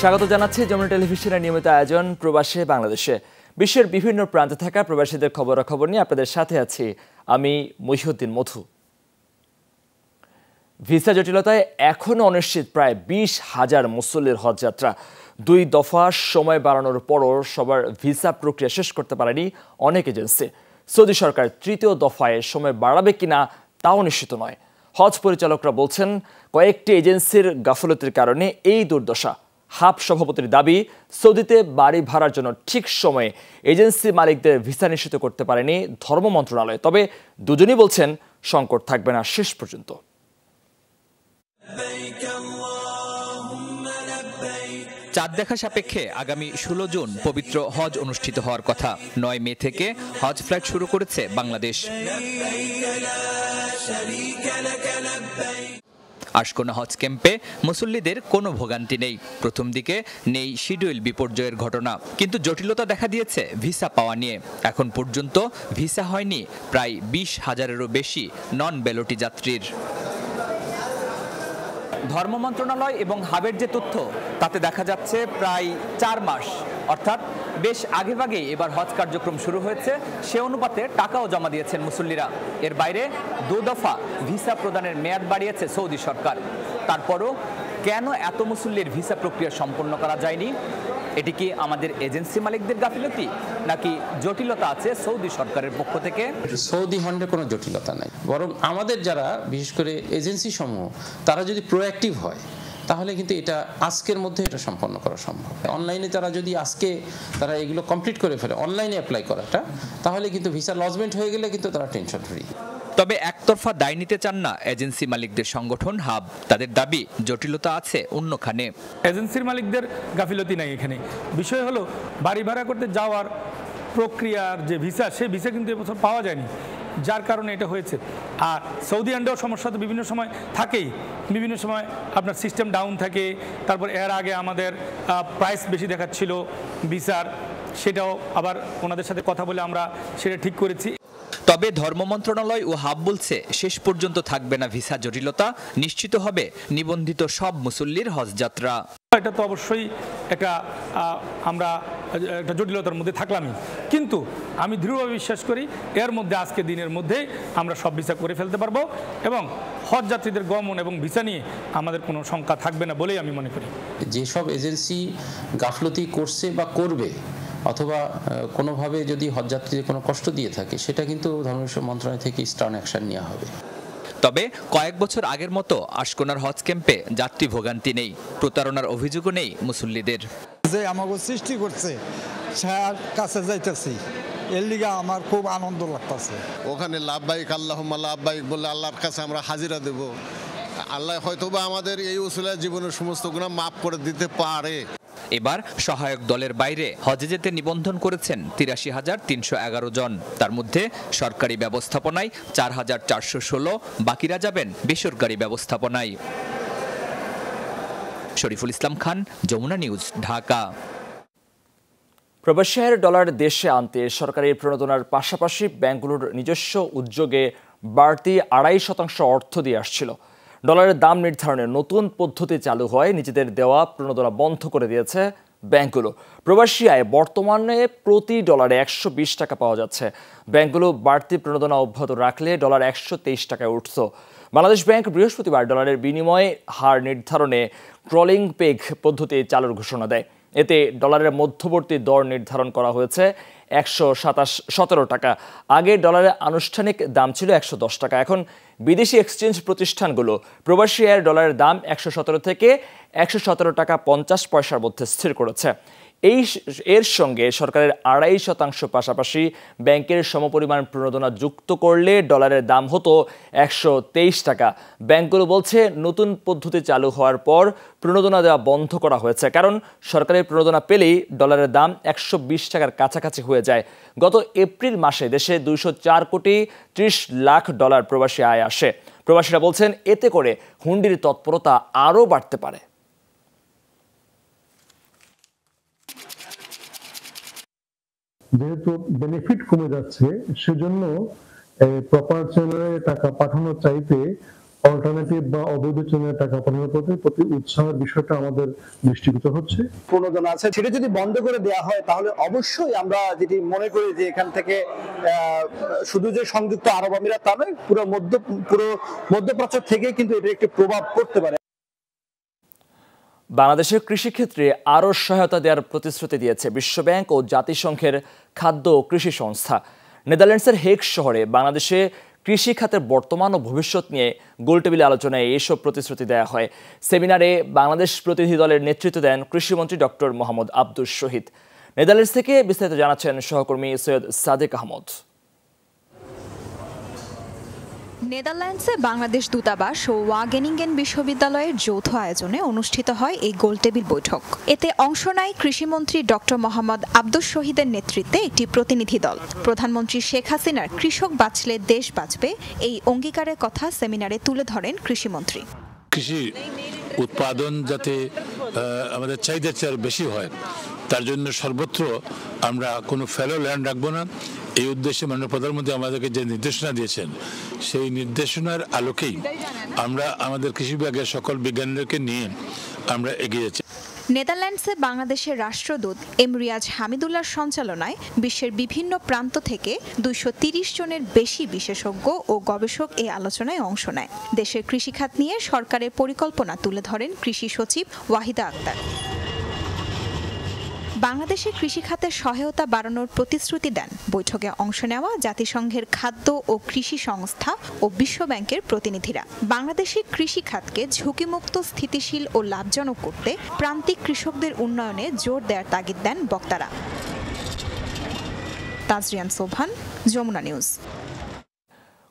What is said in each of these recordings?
স্বাগত জানাচ্ছি যমুনা টেলিভিশনের নিয়মিত আয়োজন প্রবাসে বাংলাদেশে। বিশ্বের বিভিন্ন প্রান্তে থাকা প্রবাসীদের খবরাখবর নিয়ে আপনাদের সাথে আছি আমি মহিউদ্দিন মধু। ভিসা জটিলতায় এখনো অনিশ্চিত প্রায় 20,000 মুসল্লির হজ যাত্রা। 2 দফা সময় বাড়ানোর পরও সবার ভিসা প্রক্রিয়া শেষ করতে পারেনি অনেক এজেন্সি। সৌদি সরকার 3য় দফায় সময় বাড়াবে কিনা তাও নিশ্চিত নয়। হজ পরিচালকরা বলছেন কয়েকটি এজেন্সির গাফলতির কারণে এই দুর্দশা। হাব সভাপতির দাবি, সৌদিতে বাড়ি ভাড়ার জন্য ঠিক সময়ে এজেন্সি মালিকদের ভিসা নিশ্চিত করতে পারেনি ধর্ম মন্ত্রণালয়। তবে দুজনই বলছেন সংকট থাকবে না শেষ পর্যন্ত। চাঁদ দেখা সাপেক্ষে আগামী 16 জুন পবিত্র হজ অনুষ্ঠিত হওয়ার কথা। 9 মে থেকে হজ ফ্লাইট শুরু করেছে বাংলাদেশ। আশকোনা হজ ক্যাম্পে মুসল্লিদের কোনো ভোগান্তি নেই। প্রথম দিকে নেই শিডিউল বিপর্যয়ের ঘটনা, কিন্তু জটিলতা দেখা দিয়েছে ভিসা পাওয়া নিয়ে। এখন পর্যন্ত ভিসা হয়নি প্রায় 20,000-এরও বেশি নন ব্যালটি যাত্রীর। ধর্ম মন্ত্রণালয় এবং হাবের যে তথ্য তাতে দেখা যাচ্ছে প্রায় 4 মাস, অর্থাৎ বেশ আগেভাগেই এবার হজ কার্যক্রম শুরু হয়েছে। সে অনুপাতে টাকাও জমা দিয়েছেন মুসল্লিরা। এর বাইরে 2 দফা ভিসা প্রদানের মেয়াদ বাড়িয়েছে সৌদি সরকার। তারপরও কেন এত মুসল্লির ভিসা প্রক্রিয়া সম্পন্ন করা যায়নি? এটি কি আমাদের এজেন্সি মালিকদের গাফিলতি, নাকি জটিলতা আছে সৌদি সরকারের পক্ষ থেকে? সৌদি হন্ডে কোনো জটিলতা নাই, বরং আমাদের যারা বিশেষ করে এজেন্সি সমূহ তারা যদি প্রোঅ্যাক্টিভ হয় তাহলে কিন্তু এটা আজকের মধ্যে এটা সম্পন্ন করা সম্ভব। অনলাইনে তারা যদি আজকে তারা এগুলো কমপ্লিট করে ফেলে, অনলাইনে অ্যাপ্লাই করাটা, তাহলে কিন্তু ভিসা লজমেন্ট হয়ে গেলে কিন্তু তারা টেনশন ফ্রি। তবে একতরফা দায় নিতে চান না এজেন্সি মালিকদের সংগঠন হাব। তাদের দাবি জটিলতা আছে অন্যখানে। এজেন্সির মালিকদের গাফিলতি নাই এখানে। বিষয় হলো বাড়ি ভাড়া করতে যাওয়ার প্রক্রিয়ার যে ভিসা, সেই ভিসা কিন্তু এবছর পাওয়া যায়নি, যার কারণে এটা হয়েছে। আর সৌদি আন্ডেও সমস্যা তো বিভিন্ন সময় থাকেই। বিভিন্ন সময় আপনার সিস্টেম ডাউন থাকে। তারপর এর আগে আমাদের প্রাইস বেশি দেখাচ্ছিল ভিসার, সেটাও আবার ওনাদের সাথে কথা বলে আমরা সেটা ঠিক করেছি। তবে ধর্ম মন্ত্রণালয় ও হাব বলছে শেষ পর্যন্ত থাকবে না ভিসা জটিলতা, নিশ্চিত হবে নিবন্ধিত সব মুসল্লির হজ যাত্রা। এটা তো অবশ্যই আমরা একটা জটিলতার মধ্যে থাকলামই, কিন্তু আমি দৃঢ়ভাবে বিশ্বাস করি এর মধ্যে আজকে দিনের মধ্যে আমরা সব ভিসা করে ফেলতে পারবো এবং হজ যাত্রীদের গমন এবং ভিসা নিয়ে আমাদের কোনো শঙ্কা থাকবে না বলেই আমি মনে করি। যেসব এজেন্সি গাফলতি করছে বা করবে অথবা কোনোভাবে যদি হজযাত্রীদের কোনো কষ্ট দিয়ে থাকে, সেটা কিন্তু ধর্ম মন্ত্রণালয় থেকে স্টার্ন অ্যাকশন নেওয়া হবে। তবে কয়েক বছর আগের মতো আশকোনার হজ ক্যাম্পে যাত্রী ভোগান্তি নেই, প্রতারণার অভিযোগও নেই মুসল্লিদের। যে আমাকে সৃষ্টি করছে তার কাছে যাইতেছি, এর লিগে আমার খুব আনন্দ লাগতেছে। ওখানে লাভবাহিক আল্লাহুম্মা লাভবাহিক বলে আল্লাহর কাছে আমরা হাজিরা দেব। আল্লাহ হয়তোবা আমাদের এই উসিলায় জীবনের সমস্ত গুনাহ মাফ করে দিতে পারে। এবার সহায়ক দলের বাইরে হজে যেতে নিবন্ধন করেছেন 83,311 জন। তার মধ্যে সরকারি ব্যবস্থাপনায় 4,416, বাকিরা যাবেন বেসরকারি ব্যবস্থাপনায়। শরীফুল ইসলাম খান, যমুনা নিউজ, ঢাকা। প্রবাসীর ডলার দেশে আনতে সরকারি প্রণোদনার পাশাপাশি ব্যাংকগুলোর নিজস্ব উদ্যোগে বাড়তি 2.5% অর্থ দিয়ে আসছিল। ডলারের দাম নির্ধারণে নতুন পদ্ধতি চালু হয় নিজেদের দেওয়া প্রণোদনা বন্ধ করে দিয়েছে ব্যাংকগুলো। প্রবাসী আয় বর্তমানে প্রতি ডলারে 120 টাকা পাওয়া যাচ্ছে। ব্যাংকগুলো বাড়তি প্রণোদনা অব্যাহত রাখলে ডলার 123 টাকায় উঠত। বাংলাদেশ ব্যাংক বৃহস্পতিবার ডলারের বিনিময় হার নির্ধারণে ক্রলিং পেগ পদ্ধতি চালুর ঘোষণা দেয়। এতে ডলারের মধ্যবর্তী দর নির্ধারণ করা হয়েছে 117 টাকা। আগে ডলারের আনুষ্ঠানিক দাম ছিল 110 টাকা। এখন বিদেশি এক্সচেঞ্জ প্রতিষ্ঠানগুলো প্রবাসী আয়ের ডলারের দাম 117 থেকে 117 টাকা 50 পয়সার মধ্যে স্থির করেছে। এর সঙ্গে সরকারের 2.5% পাশাপাশি ব্যাংকের সমপরিমাণ প্রণোদনা যুক্ত করলে ডলারের দাম হতো 123 টাকা। ব্যাংকগুলো বলছে নতুন পদ্ধতি চালু হওয়ার পর প্রণোদনা দেওয়া বন্ধ করা হয়েছে, কারণ সরকারের প্রণোদনা পেলেই ডলারের দাম 120 টাকার কাছাকাছি হয়ে যায়। গত এপ্রিল মাসে দেশে 204 কোটি 30 লাখ ডলার প্রবাসী আয় আসে। প্রবাসীরা বলছেন এতে করে হুন্ডির তৎপরতা আরও বাড়তে পারে। যেহেতু বেনিফিট কমে যাচ্ছে, সেজন্য প্রপার চ্যানেলে টাকা পাঠানোর চাইতে অল্টারনেটিভ বা অবৈধ চ্যানেলে টাকা পাঠানোর প্রতি উৎসাহের বিষয়টা আমাদের দৃষ্টিগত হচ্ছে। প্রণোদনা আছে, সেটা যদি বন্ধ করে দেওয়া হয় তাহলে অবশ্যই আমরা যেটি মনে করি যে এখান থেকে শুধু যে সংযুক্ত আরব আমিরাত তা নয়, পুরো মধ্যপ্রাচ্য থেকে কিন্তু এটা একটি প্রভাব পড়তে পারে। বাংলাদেশের কৃষিক্ষেত্রে আরও সহায়তা দেওয়ার প্রতিশ্রুতি দিয়েছে বিশ্বব্যাংক ও জাতিসংঘের খাদ্য ও কৃষি সংস্থা। নেদারল্যান্ডসের হেগ শহরে বাংলাদেশে কৃষি খাতের বর্তমান ও ভবিষ্যৎ নিয়ে গোলটেবিল আলোচনায় এইসব প্রতিশ্রুতি দেওয়া হয়। সেমিনারে বাংলাদেশ প্রতিনিধি দলের নেতৃত্ব দেন কৃষিমন্ত্রী ডক্টর মোহাম্মদ আব্দুস শহীদ। নেদারল্যান্ডস থেকে বিস্তারিত জানাচ্ছেন সহকর্মী সৈয়দ সাদেক আহমদ। নেদারল্যান্ডসে বাংলাদেশ দূতাবাস ও ওয়াগেনিংগেন বিশ্ববিদ্যালয়ের যৌথ আয়োজনে অনুষ্ঠিত হয় এই গোলটেবিল বৈঠক। এতে অংশ নেয় কৃষিমন্ত্রী ডক্টর মোহাম্মদ আব্দুস শহীদের নেতৃত্বে একটি প্রতিনিধি দল। প্রধানমন্ত্রী শেখ হাসিনার কৃষক বাঁচলে দেশ বাঁচবে এই অঙ্গীকারের কথা সেমিনারে তুলে ধরেন কৃষিমন্ত্রী। কৃষি উৎপাদন যাতে আমাদের চাহিদার চেয়ে বেশি হয়, তার জন্য সর্বত্র আমরা কোনো ফেলো ল্যান্ড রাখবো না। এই উদ্দেশ্যে মাননীয় প্রধানমন্ত্রী আমাদেরকে যে নির্দেশনা দিয়েছেন, সেই নির্দেশনার আলোকেই আমরা আমাদের কৃষি বিভাগের সকল বিজ্ঞানীদেরকে নিয়ে আমরা এগিয়ে যাচ্ছি। নেদারল্যান্ডসে বাংলাদেশের রাষ্ট্রদূত এম রিয়াজ হামিদুল্লাহর সঞ্চালনায় বিশ্বের বিভিন্ন প্রান্ত থেকে 230 জনের বেশি বিশেষজ্ঞ ও গবেষক এই আলোচনায় অংশ নেয়। দেশের কৃষিখাত নিয়ে সরকারের পরিকল্পনা তুলে ধরেন কৃষি সচিব ওয়াহিদা আক্তার। বাংলাদেশে কৃষিখাতের সহায়তা বাড়ানোর প্রতিশ্রুতি দেন বৈঠকে অংশ নেওয়া জাতিসংঘের খাদ্য ও কৃষি সংস্থা ও বিশ্বব্যাংকের প্রতিনিধিরা। বাংলাদেশের কৃষিখাতকে ঝুঁকিমুক্ত, স্থিতিশীল ও লাভজনক করতে প্রান্তিক কৃষকদের উন্নয়নে জোর দেওয়ার তাগিদ দেন বক্তারা। তাজরিয়ান সোভান, যমুনা নিউজ।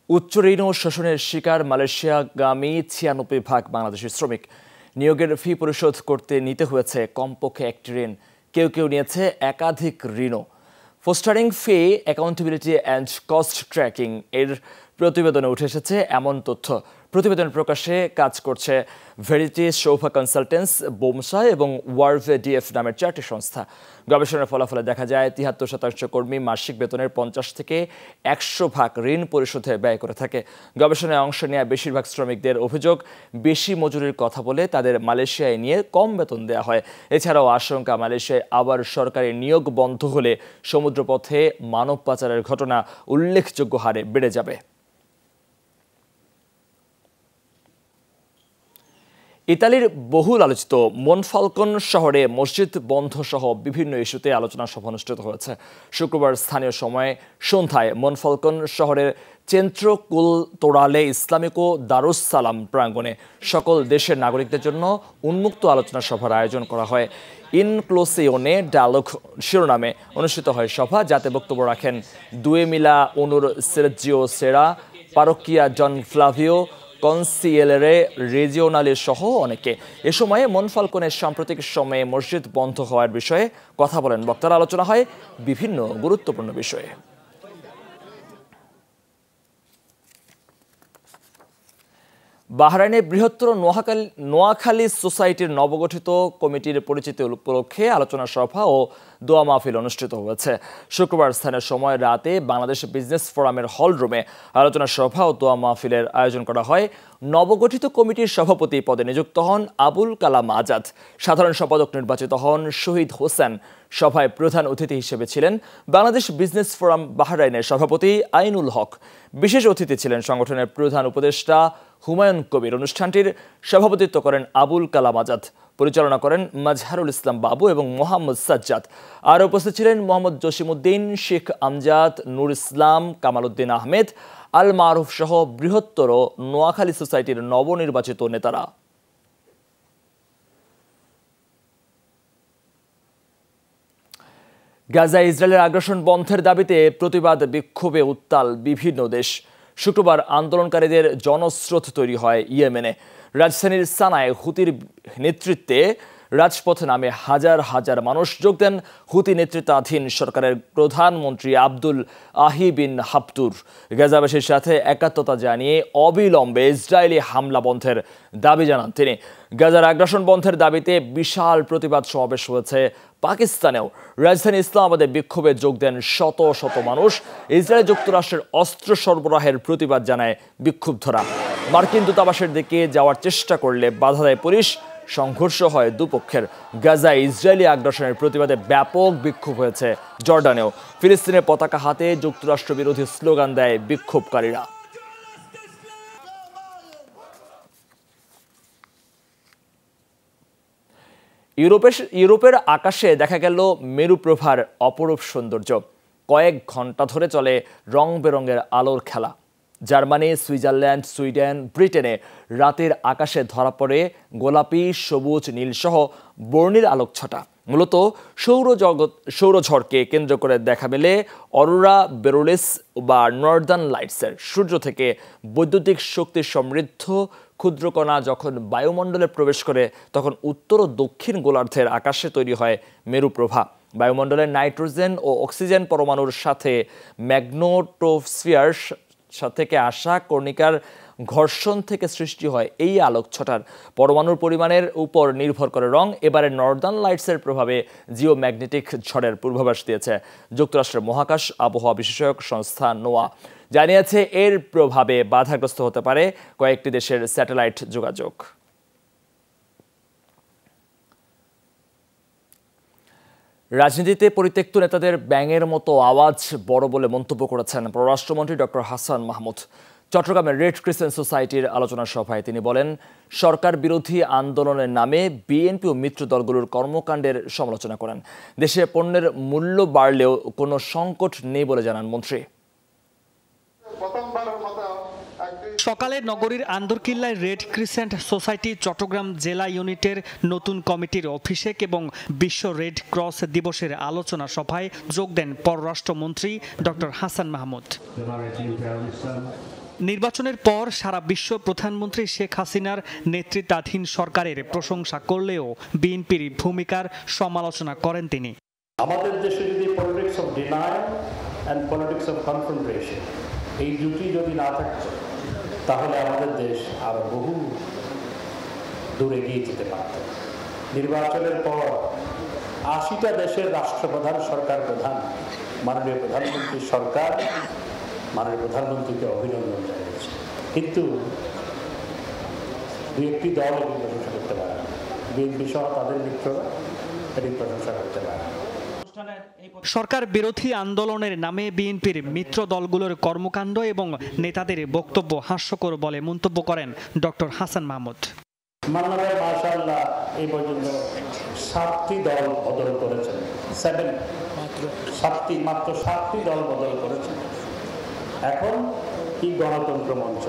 উচ্চ ঋণ ও শোষণের শিকার মালয়েশিয়াগামী 96% বাংলাদেশি শ্রমিক। নিয়োগের ফি পরিশোধ করতে নিতে হয়েছে কমপক্ষে একটি ঋণ, কেউ কেউ নিয়েছে একাধিক ঋণও। Fostering fee accountability and cost tracking এর প্রতিবেদনে উঠে এসেছে এমন তথ্য। প্রতিবেদন প্রকাশে কাজ করছে ভেরিটি, শোভা কনসালটেন্স, বোমসা এবং ওয়ার্ভে ডিএফ নামের 4টি সংস্থা। গবেষণার ফলাফলে দেখা যায় 73% কর্মী মাসিক বেতনের 50 থেকে 100% ঋণ পরিশোধে ব্যয় করে থাকে। গবেষণায় অংশ নেওয়া বেশিরভাগ শ্রমিকদের অভিযোগ, বেশি মজুরির কথা বলে তাদের মালয়েশিয়ায় নিয়ে কম বেতন দেওয়া হয়। এছাড়াও আশঙ্কা, মালয়েশিয়ায় আবার সরকারি নিয়োগ বন্ধ হলে সমুদ্রপথে মানব পাচারের ঘটনা উল্লেখযোগ্য হারে বেড়ে যাবে। ইতালির বহুল আলোচিত মনফালকন শহরে মসজিদ বন্ধ সহ বিভিন্ন ইস্যুতে আলোচনা সভা অনুষ্ঠিত হয়েছে। শুক্রবার স্থানীয় সময় সন্ধ্যায় মনফালকন শহরের চেন্ত্র কুলতোরালে ইসলামিক ও দারুস সালাম প্রাঙ্গণে সকল দেশের নাগরিকদের জন্য উন্মুক্ত আলোচনা সভার আয়োজন করা হয়। ইনক্লোসিওনে ডায়ালগ শিরোনামে অনুষ্ঠিত হয় সভা, যাতে বক্তব্য রাখেন দুয়েমিলা অনুর সেরজিও সেরা, পারোকিয়া জন ফ্লাভিও, কনসিয়েলেরে রিজিওনালি সহ অনেকে। এ সময়ে মনফালকনের সাম্প্রতিক সময়ে মসজিদ বন্ধ হওয়ার বিষয়ে কথা বলেন বক্তারা। আলোচনা হয় বিভিন্ন গুরুত্বপূর্ণ বিষয়ে। বাহরাইনে বৃহত্তর নোয়াখালী সোসাইটির নবগঠিত কমিটির পরিচিতি উপলক্ষে আলোচনা সভা ও দোয়া মাহফিল অনুষ্ঠিত হয়েছে। শুক্রবার স্থানীয় সময় রাতে বাংলাদেশ বিজনেস ফোরামের হল রুমে আলোচনা সভা ও দোয়া মাহফিলের আয়োজন করা হয়। নবগঠিত কমিটির সভাপতি পদে নিযুক্ত হন আবুল কালাম আজাদ, সাধারণ সম্পাদক নির্বাচিত হন শহীদ হোসেন। সভায় প্রধান অতিথি হিসেবে ছিলেন বাংলাদেশ বিজনেস ফোরাম বাহরাইনের সভাপতি আইনুল হক। বিশেষ অতিথি ছিলেন সংগঠনের প্রধান উপদেষ্টা হুমায়ুন কবির। অনুষ্ঠানটির সভাপতিত্ব করেন আবুল কালাম আজাদ, পরিচালনা করেন মাজহারুল ইসলাম বাবু এবং মোহাম্মদ সাজ্জাদ। আর উপস্থিত ছিলেন মোহাম্মদ জসিমউদ্দিন, শেখ আমজাদ, নূর ইসলাম, কামাল উদ্দিন আহমেদ, আল মারুফ সহ বৃহত্তর নোয়াখালী সোসাইটির নবনির্বাচিত নেতারা। গাজায় ইসরায়েলের আগ্রাসন বন্ধের দাবিতে প্রতিবাদ বিক্ষোভে উত্তাল বিভিন্ন দেশ। শুক্রবার আন্দোলনকারীদের জনস্রোত তৈরি হয় ইয়েমেনে। রাজধানীর সানায় হুতির নেতৃত্বে রাজপথে নামে হাজার হাজার মানুষ যোগ দেন হুতি নেতৃত্বাধীন সরকারের প্রধানমন্ত্রী আব্দুল আহি বিন হাফতুর। গাজাবাসীর সাথে একাত্মতা জানিয়ে অবিলম্বে ইসরায়েলি হামলা বন্ধের দাবি জানান তিনি। গাজার আগ্রাসন বন্ধের দাবিতে বিশাল প্রতিবাদ সমাবেশ হয়েছে পাকিস্তানেও। রাজধানী ইসলামাবাদে বিক্ষোভে যোগ দেন শত শত মানুষ। ইসরায়েল যুক্তরাষ্ট্রের অস্ত্র সরবরাহের প্রতিবাদ জানায় বিক্ষুব্ধরা। মার্কিন দূতাবাসের দিকে যাওয়ার চেষ্টা করলে বাধা দেয় পুলিশ। সংঘর্ষ হয় দুপক্ষের। গাজায় ইসরায়েলি আগ্রাসনের প্রতিবাদে ব্যাপক বিক্ষোভ হয়েছে জর্ডানেও। ফিলিস্তিনের পতাকা হাতে যুক্তরাষ্ট্র বিরোধী স্লোগান দেয় বিক্ষোভকারীরা। ইউরোপের আকাশে দেখা গেল মেরুপ্রভার অপরূপ সৌন্দর্য। কয়েক ঘন্টা ধরে চলে রং বেরঙের আলোর খেলা। জার্মানি, সুইজারল্যান্ড, সুইডেন, ব্রিটেনে রাতের আকাশে ধরা পড়ে গোলাপি, সবুজ, নীলসহ বর্ণিল আলোকছটা। মূলত সৌরঝড়কে কেন্দ্র করে দেখা মেলে অরোরা বোরেলিস বা নর্দার্ন লাইটসের। সূর্য থেকে বৈদ্যুতিক শক্তি সমৃদ্ধ ক্ষুদ্রকণা যখন বায়ুমণ্ডলে প্রবেশ করে তখন উত্তর ও দক্ষিণ গোলার্ধের আকাশে তৈরি হয় মেরুপ্রভা। বায়ুমণ্ডলের নাইট্রোজেন ও অক্সিজেন পরমাণুর সাথে ম্যাগনেটোস্ফিয়ার থেকে আসা কণিকার ঘর্ষণ থেকে সৃষ্টি হয় এই আলোকছটার। পরমাণুর পরিমাণের উপর নির্ভর করে রং। এবারে নর্দার্ন লাইটসের প্রভাবে জিওম্যাগনেটিক ঝড়ের পূর্বাভাস দিয়েছে যুক্তরাষ্ট্রের মহাকাশ আবহাওয়া বিশেষজ্ঞ সংস্থা নোয়া। জানিয়েছে এর প্রভাবে বাধাগ্রস্ত হতে পারে কয়েকটি দেশের স্যাটেলাইট যোগাযোগ। রাজনীতিতে পরিত্যক্ত নেতাদের ব্যাঙের মতো আওয়াজ বড় বলে মন্তব্য করেছেন পররাষ্ট্রমন্ত্রী ডক্টর হাসান মাহমুদ। চট্টগ্রামের রেড ক্রিসেন্ট সোসাইটির আলোচনা সভায় তিনি বলেন, সরকার বিরোধী আন্দোলনের নামে বিএনপি ও মিত্র দলগুলোর কর্মকাণ্ডের সমালোচনা করেন। দেশে পণ্যের মূল্য বাড়লেও কোনো সংকট নেই বলে জানান মন্ত্রী। সকালে নগরীর আন্দরকিল্লায় রেড ক্রিসেন্ট সোসাইটি চট্টগ্রাম জেলা ইউনিটের নতুন কমিটির অভিষেক এবং বিশ্ব রেড ক্রস দিবসের আলোচনা সভায় যোগ দেন পররাষ্ট্রমন্ত্রী ডক্টর হাসান মাহমুদ। নির্বাচনের পর সারা বিশ্ব প্রধানমন্ত্রী শেখ হাসিনার নেতৃত্বাধীন সরকারের প্রশংসা করলেও বিএনপির ভূমিকার সমালোচনা করেন তিনি। আমাদের দেশে যদি politics of denial and politics of confrontation এই দুটি যদি না থাকতো তাহলে আমাদের দেশ আরো বহু দূরে এগিয়ে যেতে পারত। নির্বাচনের পর ৮০টা দেশের রাষ্ট্রপ্রধান, সরকার প্রধান, মাননীয় প্রধানমন্ত্রীর সরকার মাননীয় প্রধানমন্ত্রীকে অভিনন্দন জানিয়েছে, কিন্তু দুই একটি দল এটি প্রশংসা করতে পারে না। বিএনপি সহ তাদের মিত্ররা এটি প্রশংসা করতে পারে না। সরকার বিরোধী আন্দোলনের নামে বিএনপির মিত্র দলগুলোর কর্মকাণ্ড এবং নেতাদের বক্তব্য হাস্যকর বলে মন্তব্য করেন ডক্টর হাসান মাহমুদ। মাননীয় মাশাআল্লাহ এই পর্যন্ত 7টি দল বদল করেছেন, মাত্র 7টি দল বদল করেছেন। এখন কি গণতন্ত্র মঞ্চ,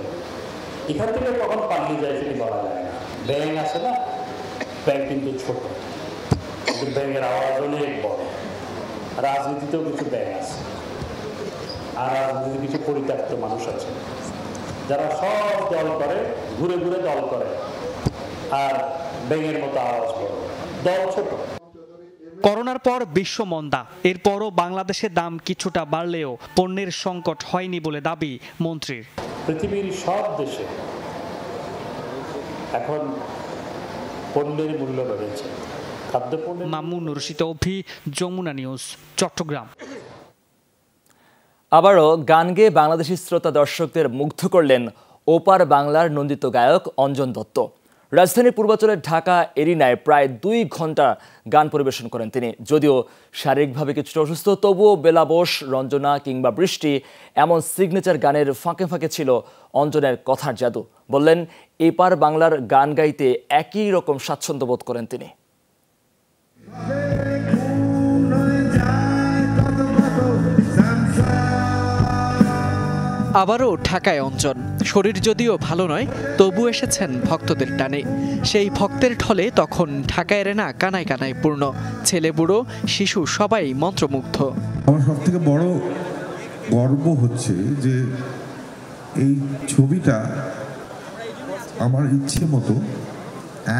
এখান থেকে কখন পালিয়ে যায় সেটি বলা যায় না। ব্যাং আছে না, ব্যাং কিন্তু ছোট, কিন্তু ব্যাঙের আওয়াজ অনেক বড়। রাজনীতিতেও কিছু ব্যাং আছে, আর রাজনীতিতে কিছু পরিত্যক্ত মানুষ আছে যারা সব দল করে, ঘুরে ঘুরে দল করে, আর ব্যাঙের মতো আওয়াজ করে, দল ছোট। করোনার পর বিশ্ব মন্দা, এরপরও বাংলাদেশের দাম কিছুটা বাড়লেও পণ্যের সংকট হয়নি বলে দাবি মন্ত্রীর। পৃথিবীর সব দেশে এখন পণ্যের মূল্য বেড়েছে। মামুন রশিদ অভি, যমুনা নিউজ, চট্টগ্রাম। আবারও গান গেয়ে বাংলাদেশি শ্রোতা দর্শকদের মুগ্ধ করলেন ওপার বাংলার নন্দিত গায়ক অঞ্জন দত্ত। রাজধানীর পূর্বাঞ্চলের ঢাকা এরিনায় প্রায় 2 ঘন্টা গান পরিবেশন করেন তিনি। যদিও শারীরিকভাবে কিছুটা অসুস্থ, তবুও বেলাবোস, রঞ্জনা কিংবা বৃষ্টি এমন সিগনেচার গানের ফাঁকে ফাঁকে ছিল অঞ্জনের কথার জাদু। বললেন, এপার বাংলার গান গাইতে একই রকম স্বাচ্ছন্দ্য বোধ করেন তিনি। আবারও ঢাকায় অঞ্জন। শরীর যদিও ভালো নয়, তবু এসেছেন ভক্তদের টানে। সেই ভক্তের ঢলে তখন ঢাকা এরিনা কানায় কানায় পূর্ণ। ছেলে বুড়ো শিশু সবাই মন্ত্রমুগ্ধ। আমার সব থেকে বড় গর্ব হচ্ছে যে এই ছবিটা আমার ইচ্ছে মতো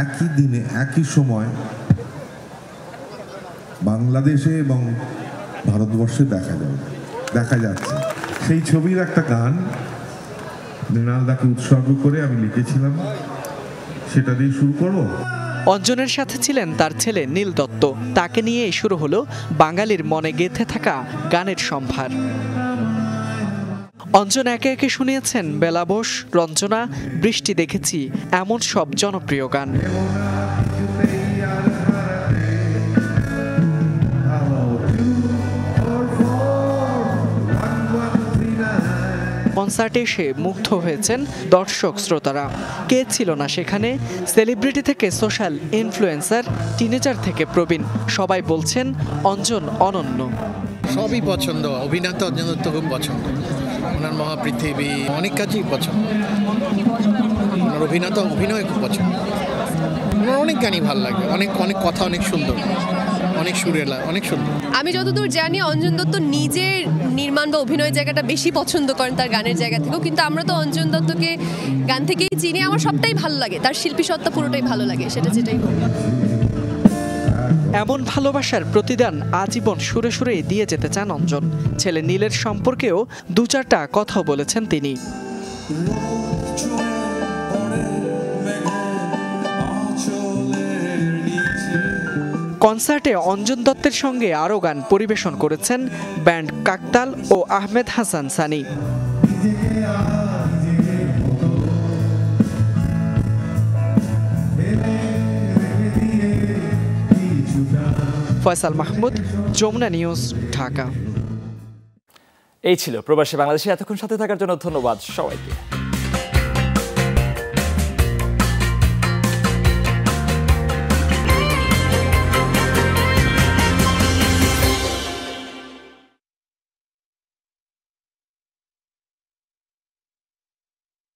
একই দিনে একই সময় বাংলাদেশে এবং ভারতবর্ষে দেখা যাচ্ছে। সেই ছবির একটা গান মৃণালদাকে উৎসর্গ করে আমি লিখেছিলাম, সেটা দিয়ে শুরু করব। অঞ্জনের সাথে ছিলেন তার ছেলে নীল দত্ত। তাকে নিয়েই শুরু হলো বাঙালির মনে গেঁথে থাকা গানের সম্ভার। অঞ্জন একে একে শুনিয়েছেন বেলাবোস, রঞ্জনা, বৃষ্টি দেখেছি এমন সব জনপ্রিয় গান। কনসার্টে এসে মুগ্ধ হয়েছেন দর্শক শ্রোতারা। কে ছিল না সেখানে? সেলিব্রিটি থেকে সোশ্যাল ইনফ্লুয়েন্সার, টিনেজার থেকে প্রবীণ, সবাই বলছেন অঞ্জন অনন্য। সবই পছন্দ, অভিনেতা অঞ্জন দত্ত খুব পছন্দ, ওনার মহাপৃথিবী অনেক কাজই পছন্দ, ওনার অভিনয় খুব পছন্দ, ওনার অনেক গানই ভালো লাগে, অনেক কথা অনেক সুন্দর, অনেক সুরেলা, অনেক সুন্দর। আমি যতদূর জানি অঞ্জন দত্ত নিজের নির্মাণ বা অভিনয়ের জায়গাটা বেশি পছন্দ করেন তার গানের জায়গা থেকেও, কিন্তু আমরা তো অঞ্জন দত্তকে গান থেকেই চিনি। আমার সবটাই ভালো লাগে, তার শিল্পী সত্তা পুরোটাই ভালো লাগে, সেটা যেটাই হোক। এমন ভালোবাসার প্রতিদান আজীবন সুরে সুরে দিয়ে যেতে চান অঞ্জন। ছেলে নীলের সম্পর্কেও দু চারটা কথাও বলেছেন তিনি। কনসার্টে অঞ্জন দত্তের সঙ্গে আরও গান পরিবেশন করেছেন ব্যান্ড কাকতাল ও আহমেদ হাসান সানি। ফয়সাল মাহমুদ, যমুনা নিউজ, ঢাকা। এই ছিল প্রবাসী বাংলাদেশে এতক্ষণ সাথে থাকার জন্য ধন্যবাদ সবাইকে।